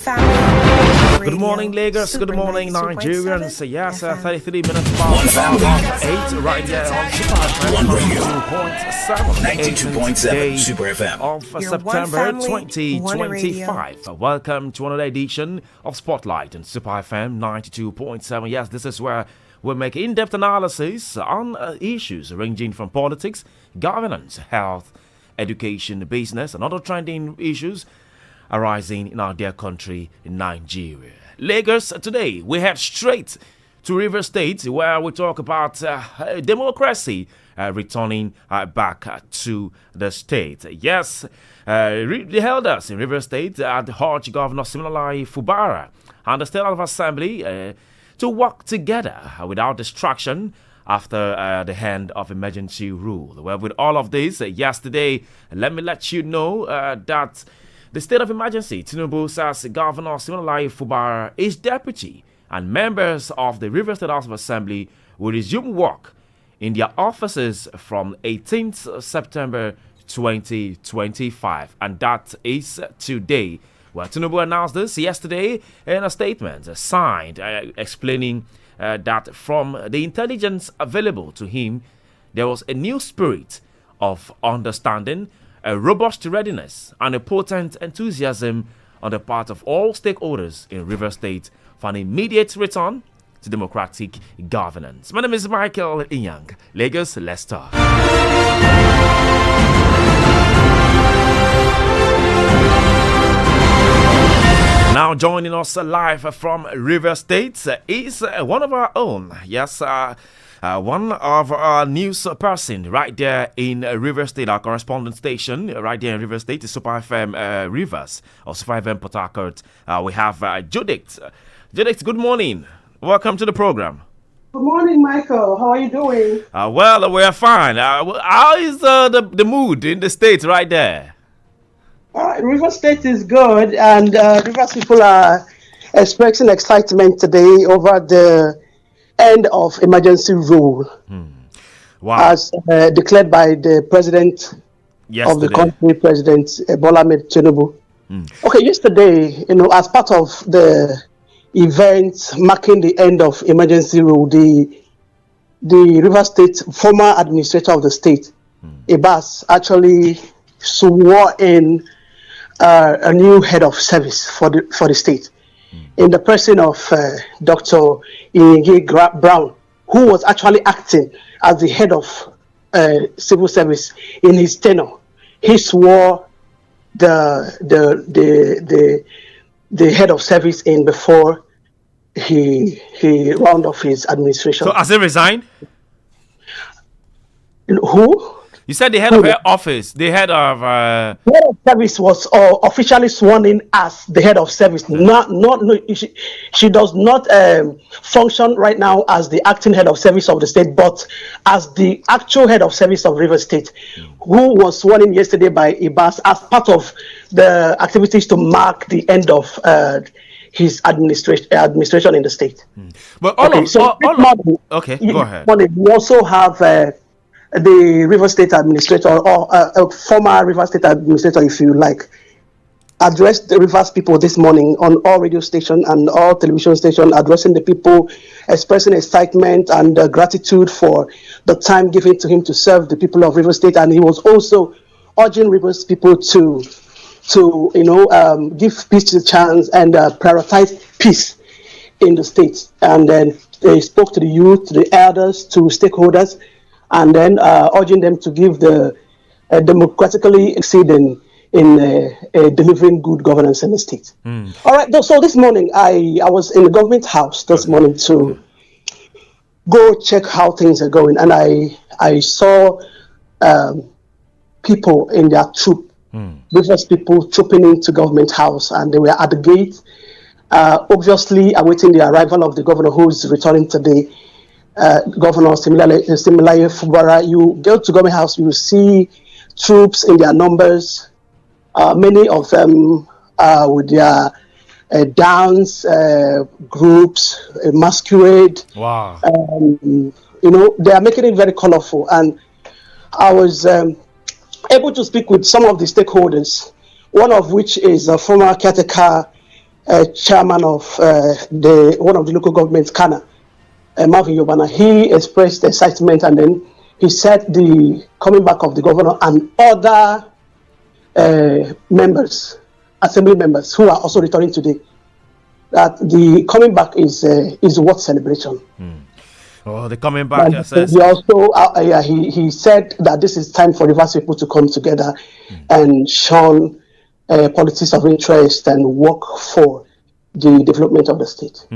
Good morning, Lagos. Good morning, Nigerians. Yes, 33 minutes past 8 right here on Super FM 92.7 Super FM of September 2025. Welcome to another edition of Spotlight on Super FM 92.7. Yes, this is where we make in-depth analysis on issues ranging from politics, governance, health, education, business, and other trending issues arising in our dear country, in Nigeria. Lagos, today we head straight to River State, where we talk about democracy returning back to the state. Yes, the elders in River State had urged Governor Siminalayi Fubara and the State House of Assembly to work together without distraction after the end of emergency rule. Well, with all of this, yesterday, let me let you know that the state of emergency, Tinubu says Governor Siminalayi Fubara, his deputy, and members of the River State House of Assembly will resume work in their offices from 18th September 2025. And that is today. Well, Tinubu announced this yesterday in a statement signed explaining that from the intelligence available to him, there was a new spirit of understanding, a robust readiness, and a potent enthusiasm on the part of all stakeholders in River State for an immediate return to democratic governance. My name is Michael Inyang. Lagos, let's talk. Now joining us live from River State is one of our own. Yes, one of our news person right there in River State, our correspondent station right there in River State is Super FM Rivers or Super FM Port Harcourt. We have Judith. Judith, good morning. Welcome to the program. Good morning, Michael. How are you doing? Well, we're fine. How is the mood in the state right there? River State is good, and Rivers people are expressing excitement today over the end of emergency rule, Wow. as declared by the president of the country, President Bola Tinubu. Okay, yesterday, as part of the event marking the end of emergency rule, the River State former administrator of the state, Ibas, actually swore in a new head of service for the state, in the person of Dr. Brown, who was actually acting as the head of civil service in his tenure. He swore the head of service in before he round off his administration. So has he resigned? Who? You said the head of office, the head of head of service was officially sworn in as the head of service. She does not function right now as the acting head of service of the state, but as the actual head of service of River State, who was sworn in yesterday by Ibas as part of the activities to mark the end of his administration in the state. But go ahead. We also have the River State administrator, or a former River State administrator, if you like, addressed the Rivers people this morning on all radio stations and all television stations, addressing the people, expressing excitement and gratitude for the time given to him to serve the people of River State. And he was also urging Rivers people to give peace a chance and prioritize peace in the state. And then they spoke to the youth, to the elders, to stakeholders, and then urging them to give the democratically exceeding in delivering good governance in the state. All right, so this morning I was in the government house this morning to go check how things are going, and I saw people in their troop, business people trooping into government house, and they were at the gate, obviously awaiting the arrival of the governor who is returning today. Governor Siminalayi Fubara. You go to government house, you will see troops in their numbers, many of them with their dance groups, masquerade. Wow. They are making it very colorful. And I was able to speak with some of the stakeholders, one of which is a former caretaker chairman of one of the local governments, Kana, Marvin Yobana, he expressed excitement, and then he said the coming back of the governor and other assembly members who are also returning today, that the coming back is worth celebration. Oh, the coming back. He also he said that this is time for Rivers people to come together and shun politics of interest and work for the development of the state.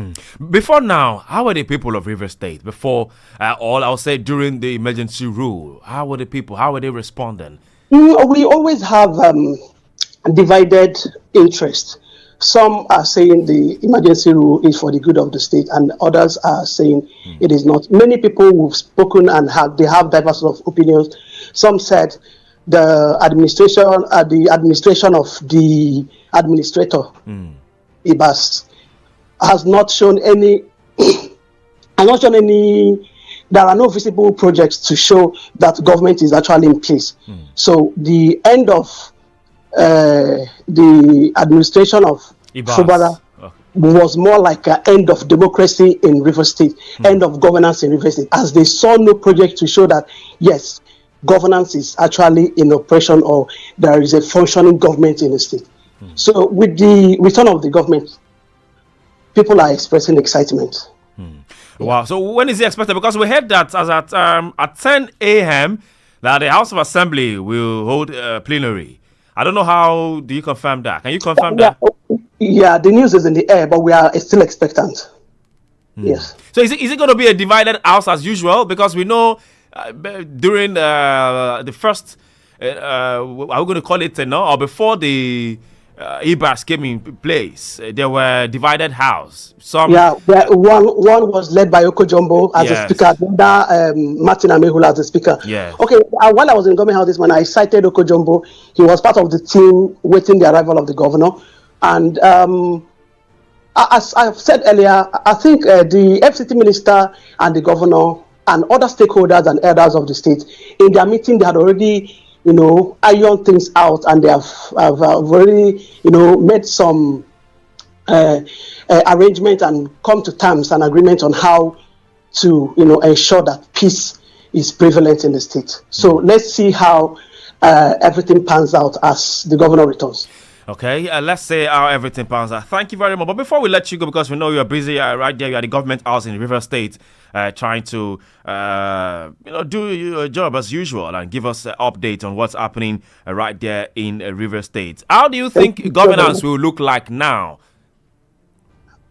Before now, how were the people of River State? Before I'll say during the emergency rule, how were the people? How were they responding? We always have divided interest. Some are saying the emergency rule is for the good of the state, and others are saying it is not. Many people who've spoken and have diverse of opinions. Some said the administration of the administrator Ibas has not shown any. There are no visible projects to show that government is actually in place. So the end of the administration of Ibas. Fubara was more like an end of democracy in River State, end of governance in River State, as they saw no project to show that, yes, governance is actually in operation or there is a functioning government in the state. So with the return of the government, people are expressing excitement. Wow. So when is it expected? Because we heard that as at 10 a.m. that the House of Assembly will hold plenary. I don't know how do you confirm that. Can you confirm that? Yeah, the news is in the air, but we are still expectant. Yes. So is it going to be a divided house as usual? Because we know during the first, are we going to call it or before the Ibas came in place, there were divided house. One was led by Okojombo as a speaker, Martin Amehula as a speaker. Okay, while I was in government house this morning, I cited Okojombo. He was part of the team waiting the arrival of the governor. And as I've said earlier, I think the FCT minister and the governor and other stakeholders and elders of the state, in their meeting, they had already iron things out, and they have already, made some arrangement and come to terms and agreement on how to, ensure that peace is prevalent in the state. So let's see how everything pans out as the governor returns. Okay, let's say how everything pans out. Thank you very much. But before we let you go, because we know you're busy right there, you're at the government house in River State, trying to do your job as usual and give us an update on what's happening right there in River State. How do you think governance will look like now?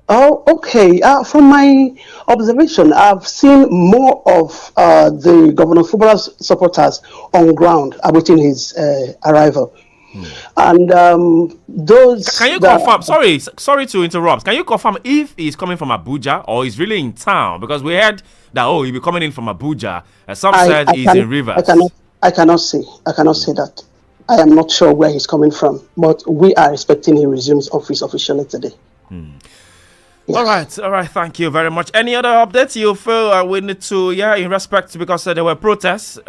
Oh, okay. From my observation, I've seen more of the Governor Fubara's supporters on ground awaiting his arrival. And those. Can you confirm? Sorry to interrupt. Can you confirm if he's coming from Abuja or he's really in town? Because we heard that he'll be coming in from Abuja. Some said he's in Rivers. I cannot say that. I am not sure where he's coming from, but we are expecting he resumes office officially today. Yes. All right. Thank you very much. Any other updates you feel we need to, in respect, because there were protests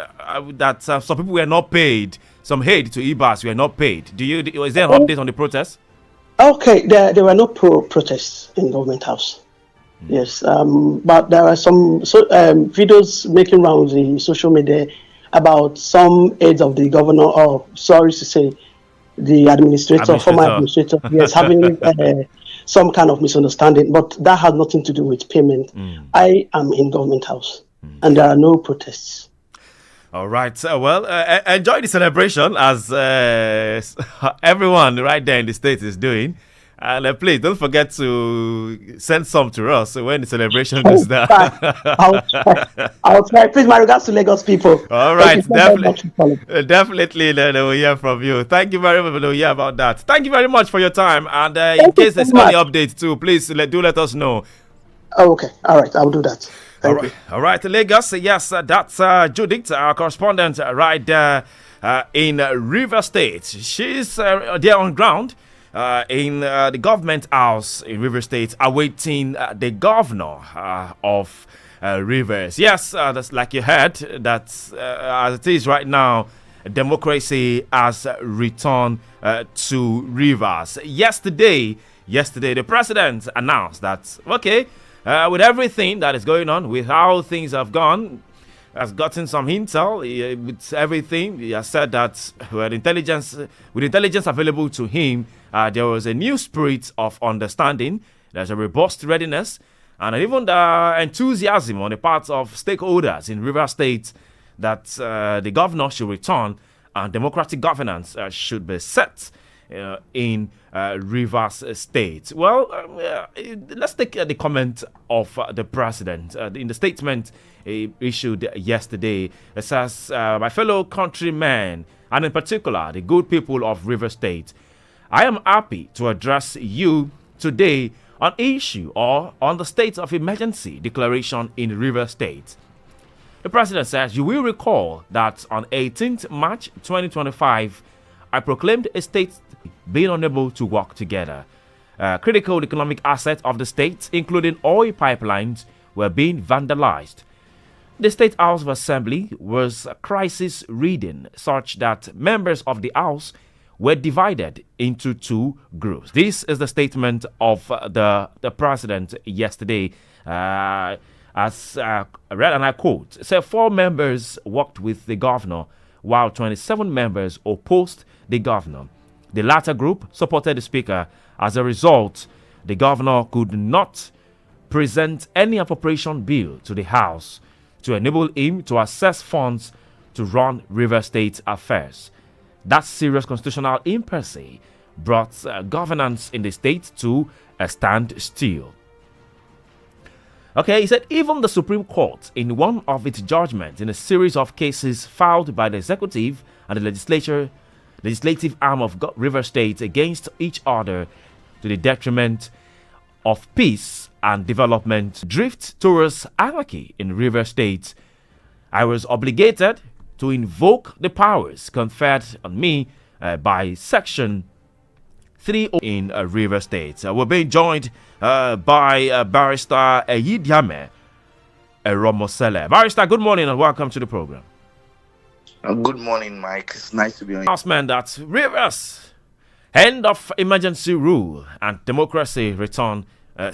that some people were not paid. Some aid to Ibas were not paid. Is there an update on the protests? Okay, there were no protests in Government House. Yes, but there are some videos making rounds in social media about some aides of the governor, or sorry to say, the former administrator, yes, having some kind of misunderstanding, but that has nothing to do with payment. I am in Government House, and there are no protests. All right. Enjoy the celebration as everyone right there in the States is doing. And please don't forget to send some to us when the celebration is there. I'll try. Please, my regards to Lagos people. All right. Definitely, we'll hear from you. Thank you very much. We'll hear about that. Thank you very much for your time. And in case there's any updates too, please do let us know. Oh, okay. All right. I'll do that. All right, Lagos. Yes, that's Judith, our correspondent right there in River State. She's there on ground in the government house in River State, awaiting the governor of Rivers. Yes, that's like you heard. That's as it is right now. Democracy has returned to Rivers. Yesterday, yesterday, the president announced that, okay, with everything that is going on, with how things have gone, has gotten some intel with everything. He has said that with intelligence available to him, there was a new spirit of understanding. There's a robust readiness and even the enthusiasm on the part of stakeholders in Rivers State that the governor should return and democratic governance should be set in Rivers State. Well, let's take the comment of the president in the statement issued yesterday. It says, my fellow countrymen, and in particular the good people of Rivers State, I am happy to address you today on issue or on the state of emergency declaration in Rivers State. The president says, you will recall that on 18th March 2025, I proclaimed a state being unable to work together. Critical economic assets of the state, including oil pipelines, were being vandalized. The State House of Assembly was crisis ridden, such that members of the House were divided into two groups. This is the statement of the president yesterday. As read, and I quote, so 4 members worked with the governor, while 27 members opposed the governor. The latter group supported the speaker. As a result, the governor could not present any appropriation bill to the House to enable him to access funds to run River State affairs. That serious constitutional impasse brought governance in the state to a standstill. Okay, he said even the Supreme Court, in one of its judgments in a series of cases filed by the executive and the legislative arm of River State against each other to the detriment of peace and development, drift towards anarchy in River State, I was obligated to invoke the powers conferred on me by Section 3 in River State. We're being joined by Barrister Eyidiame Romosele. Barrister, good morning and welcome to the program. Good morning, Mike. It's nice to be on. Announcement that Rivers, end of emergency rule and democracy return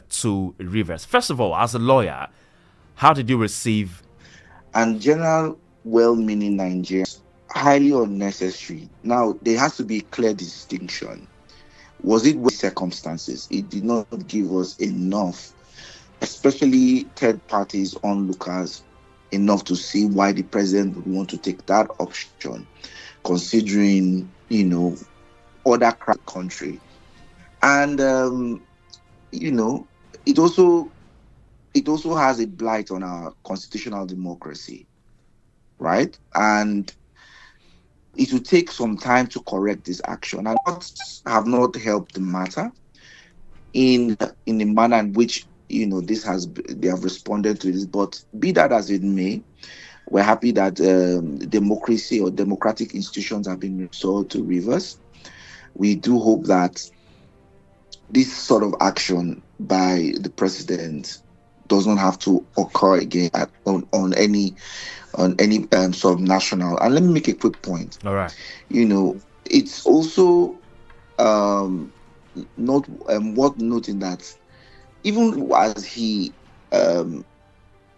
to Rivers. First of all, as a lawyer, how did you receive? And general well-meaning Nigerians, highly unnecessary. Now, there has to be a clear distinction. Was it with circumstances? It did not give us enough, especially third parties, onlookers, enough to see why the president would want to take that option, considering, other country. And, it also has a blight on our constitutional democracy, right? And it will take some time to correct this action, and have not helped the matter in the manner in which they have responded to this. But be that as it may, we're happy that democracy or democratic institutions have been restored to Rivers. We do hope that this sort of action by the president does not have to occur again on any sort of national. And let me make a quick point. All right. It's also not worth noting that even as he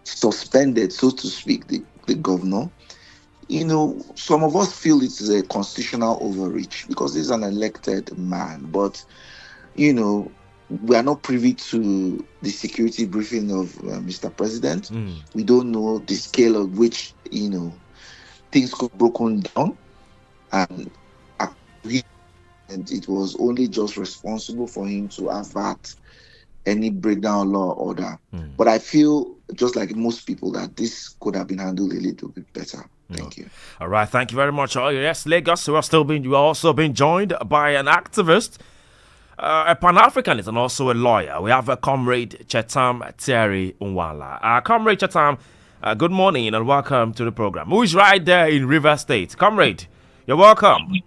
suspended, so to speak, the governor, some of us feel it is a constitutional overreach because he's an elected man. But, we are not privy to the security briefing of Mr. President. We don't know the scale of which, things got broken down. And it was only just responsible for him to avert any breakdown of law or order. But I feel, just like most people, that this could have been handled a little bit better. Thank you. All right, thank you very much. Yes, Lagos, you are also being joined by an activist, a Pan-Africanist, and also a lawyer. We have a comrade Chetam Terry Unwala. Comrade Chetam, good morning and welcome to the program. Who is right there in River State? Comrade, you're welcome.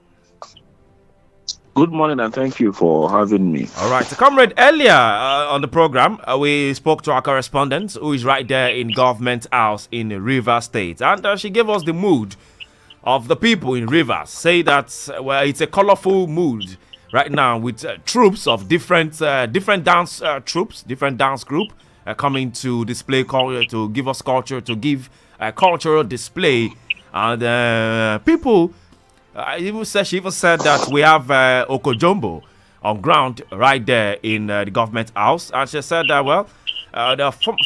Good morning and thank you for having me. All right. So, comrade, earlier on the program, we spoke to our correspondent who is right there in Government House in River State. And she gave us the mood of the people in Rivers. Say that, well, it's a colorful mood right now with troops of different dance troops, different dance group coming to display culture, to give us culture, to give cultural display, and people. She even said that we have Okojombo on ground right there in the government house, and she said that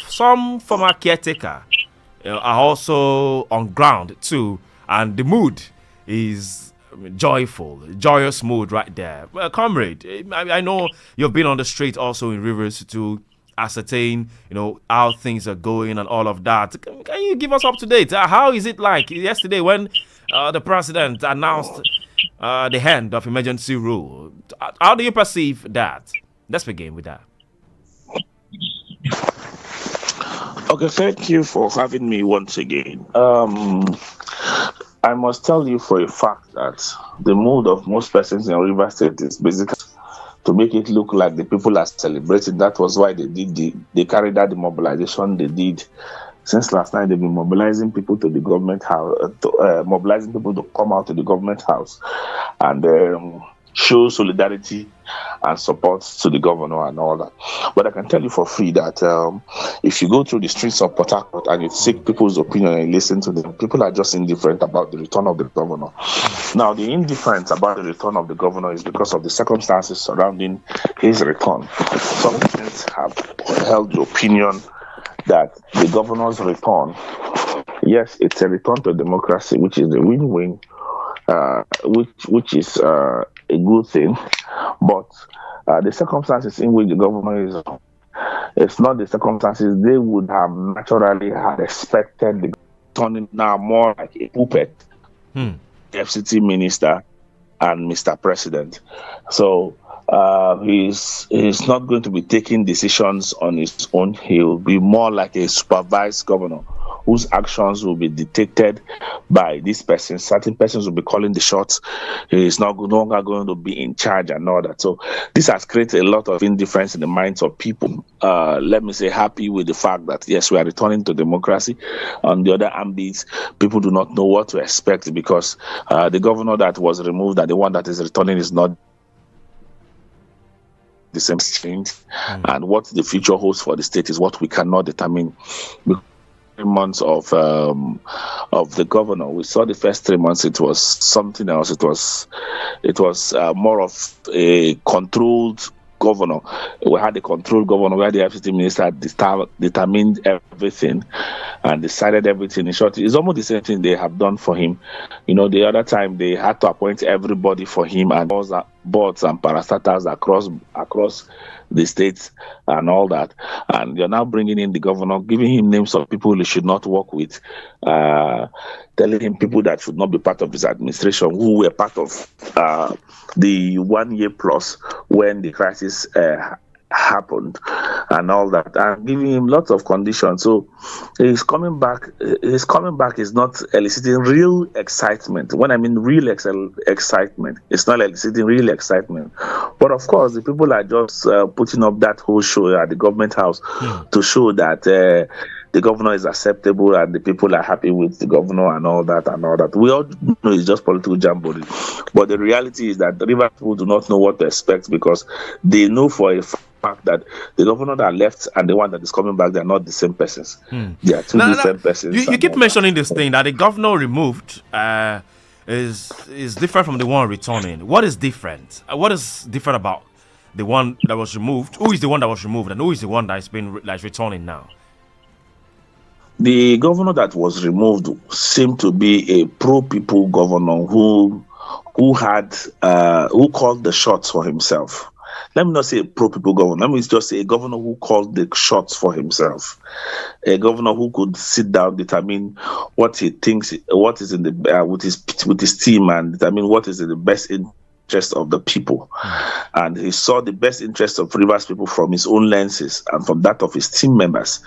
some former caretaker are also on ground too, and the mood is joyous mood right there. Well, comrade, I know you've been on the street also in Rivers to ascertain, how things are going and all of that. Can you give us up to date? How is it like yesterday when the president announced the end of emergency rule? How do you perceive that? Let's begin with that. Okay, thank you for having me once again. I must tell you for a fact that the mood of most persons in Rivers State is basically to make it look like the people are celebrating. That was why they carried out the mobilization they did. Since last night, they've been mobilizing people to the government house, mobilizing people to come out to the government house and show solidarity and support to the governor and all that. But I can tell you for free that if you go through the streets of Port Harcourt and you seek people's opinion and listen to them, people are just indifferent about the return of the governor. Now, the indifference about the return of the governor is because of the circumstances surrounding his return. Some persons have held the opinion that the governor's return, yes, it's a return to democracy, which is a win-win, which is a good thing, but the circumstances in which the governor is, it's not the circumstances they would have naturally had expected. The turning now more like a puppet, FCT minister and Mr. President. So he's not going to be taking decisions on his own. He'll be more like a supervised governor whose actions will be dictated by this person. Certain persons will be calling the shots. He is no longer going to be in charge and all that. So this has created a lot of indifference in the minds of people. Let me say happy with the fact that, yes, we are returning to democracy. On the other ambit, people do not know what to expect because the governor that was removed and the one that is returning is not the same change. And what the future holds for the state is what we cannot determine. Months of the governor, we saw the first 3 months. It was something else. It was more of a controlled governor. We had a controlled governor where the FCT minister determined everything and decided everything. In short, it's almost the same thing they have done for him. The other time they had to appoint everybody for him and boards and parastatals across the states and all that. And you're now bringing in the governor, giving him names of people he should not work with, telling him people that should not be part of his administration, who were part of the 1 year plus when the crisis happened and all that, and giving him lots of conditions. So his coming back is not eliciting real excitement. When I mean real excitement, it's not eliciting real excitement. But of course, the people are just putting up that whole show at the government house to show that the governor is acceptable and the people are happy with the governor and all that. We all know it's just political jamboree. But the reality is that the River people do not know what to expect because they know for a fact that the governor that left and the one that is coming back, they are not the same persons. They are two different persons. You keep mentioning this thing that the governor removed is different from the one returning. What is different? What is different about the one that was removed? Who is the one that was removed and who is the one that's returning now? The governor that was removed seemed to be a pro-people governor who called the shots for himself. Let me not say a pro-people governor. Let me just say a governor who called the shots for himself. A governor who could sit down, determine what he thinks, what is in the with his team, and determine what is in the best interest of the people. And he saw the best interest of Rivers people from his own lenses and from that of his team members.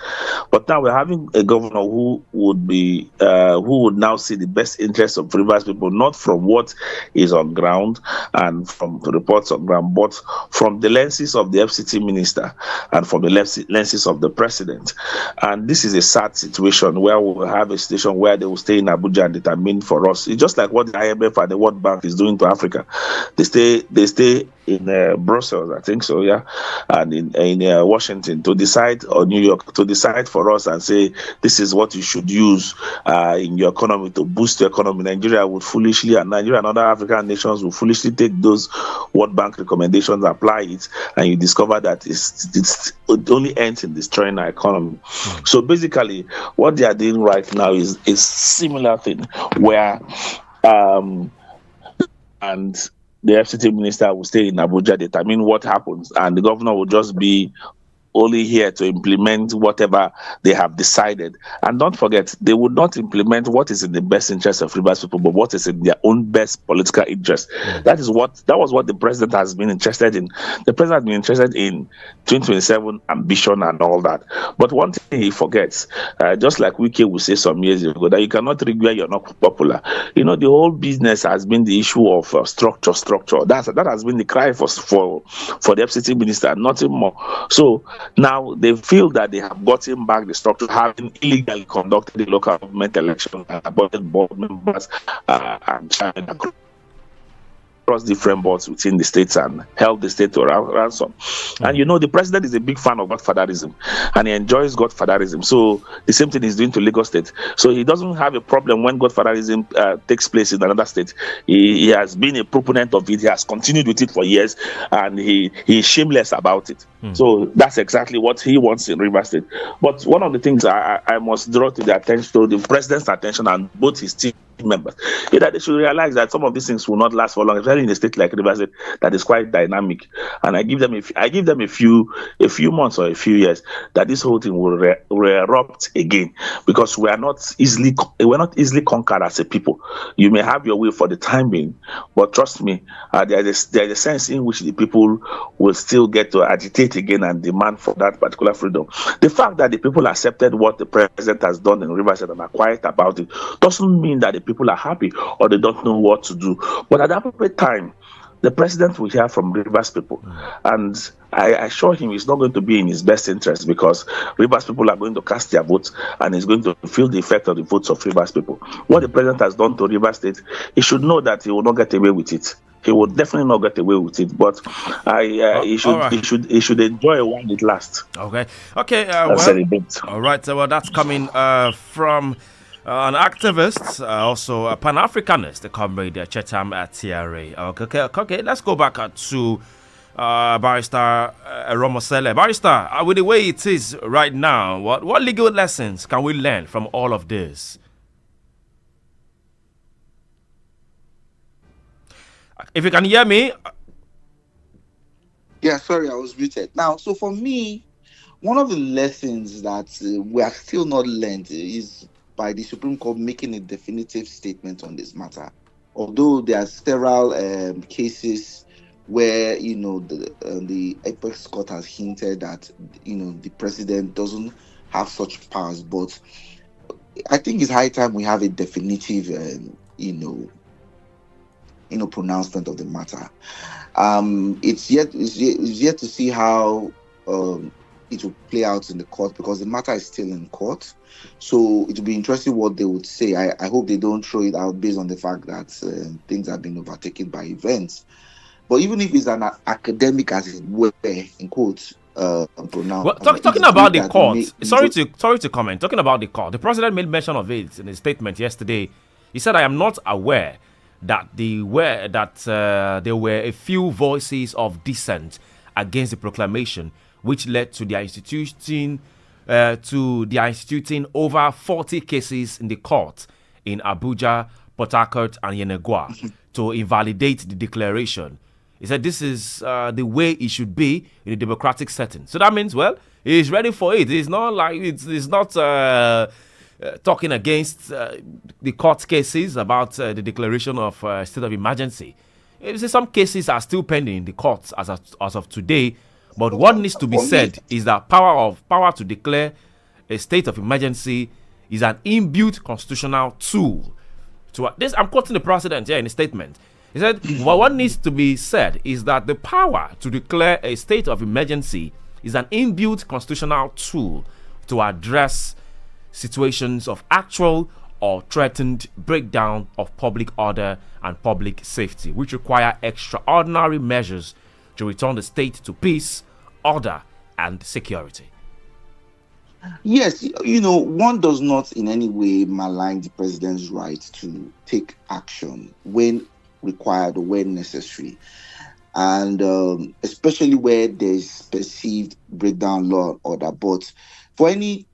But now we're having a governor who would now see the best interest of Rivers people, not from what is on ground and from the reports on ground, but from the lenses of the FCT minister and from the lenses of the president. And this is a sad situation where we will have a situation where they will stay in Abuja and determine for us. It's just like what the IMF and the World Bank is doing to Africa. They stay in Brussels, I think so, yeah, and in Washington to decide, or New York to decide for us and say this is what you should use in your economy to boost your economy. Nigeria and other African nations will foolishly take those World Bank recommendations, apply it, and you discover that it only ends in destroying our economy. So basically, what they are doing right now is a similar thing where and the FCT minister will stay in Abuja, determine what happens, and the governor will just be only here to implement whatever they have decided. And don't forget, they would not implement what is in the best interest of Rivers people, but what is in their own best political interest. That was what the president has been interested in. The president has been interested in 2027 ambition and all that. But one thing he forgets, just like Wike would say some years ago, that you cannot rig where you're not popular. The whole business has been the issue of structure. That has been the cry for the FCT minister, nothing more. So now they feel that they have gotten back the structure, having illegally conducted the local government election and appointed board members and China across different boards within the states and held the state to ransom. And the president is a big fan of godfatherism and he enjoys godfatherism. So the same thing he's doing to Lagos State. So he doesn't have a problem when godfatherism takes place in another state. He has been a proponent of it. He has continued with it for years and he is shameless about it. So that's exactly what he wants in Rivers State. But one of the things I must draw to the president's attention and both his team members is that they should realize that some of these things will not last for long, especially in a state like Rivers State that is quite dynamic. And I give them a few months or a few years that this whole thing will erupt again, because we're not easily conquered as a people. You may have your way for the time being, but trust me, there's a sense in which the people will still get to agitate again and demand for that particular freedom. The fact that the people accepted what the president has done in Rivers State and are quiet about it doesn't mean that the people are happy or they don't know what to do. But at the appropriate time, the president will hear from Rivers people. And I assure him it's not going to be in his best interest, because Rivers people are going to cast their votes and he's going to feel the effect of the votes of Rivers people. What the president has done to Rivers State, he should know that he will not get away with it. He will definitely not get away with it, but he should enjoy while it lasts. Okay. All right. Well, that's coming from an activist, also a Pan-Africanist, comrade Chetam Tiare. Okay. Let's go back to Barrister Romosele. Barrister, with the way it is right now, what legal lessons can we learn from all of this? If you can hear me. Yeah, sorry, I was muted. Now, so for me, one of the lessons that we have still not learned is by the Supreme Court making a definitive statement on this matter. Although there are several cases where, the Apex Court has hinted that, the president doesn't have such powers. But I think it's high time we have a definitive, pronouncement of the matter. It's yet to see how it will play out in the court, because the matter is still in court. So it will be interesting what they would say. I hope they don't throw it out based on the fact that things have been overtaken by events. But even if it's an academic, as it were, in quotes, pronouncement. Well, talking about the court, sorry to comment. Talking about the court, the president made mention of it in his statement yesterday. He said, "I am not aware that there were a few voices of dissent against the proclamation, which led to the instituting over 40 cases in the court in Abuja, Port Harcourt, and Yenagoa to invalidate the declaration." He said this is the way it should be in a democratic setting. So that means, well, he's ready for it. It's not like it's not talking against the court cases about the declaration of state of emergency. Some cases are still pending in the courts as of today. But what needs to be said is that power to declare a state of emergency is an inbuilt constitutional tool. I'm quoting the president here in a statement. He said, what needs to be said is that the power to declare a state of emergency is an inbuilt constitutional tool to address situations of actual or threatened breakdown of public order and public safety, which require extraordinary measures to return the state to peace, order, and security. Yes, one does not in any way malign the president's right to take action when required or when necessary, and especially where there's perceived breakdown law and order. But for any,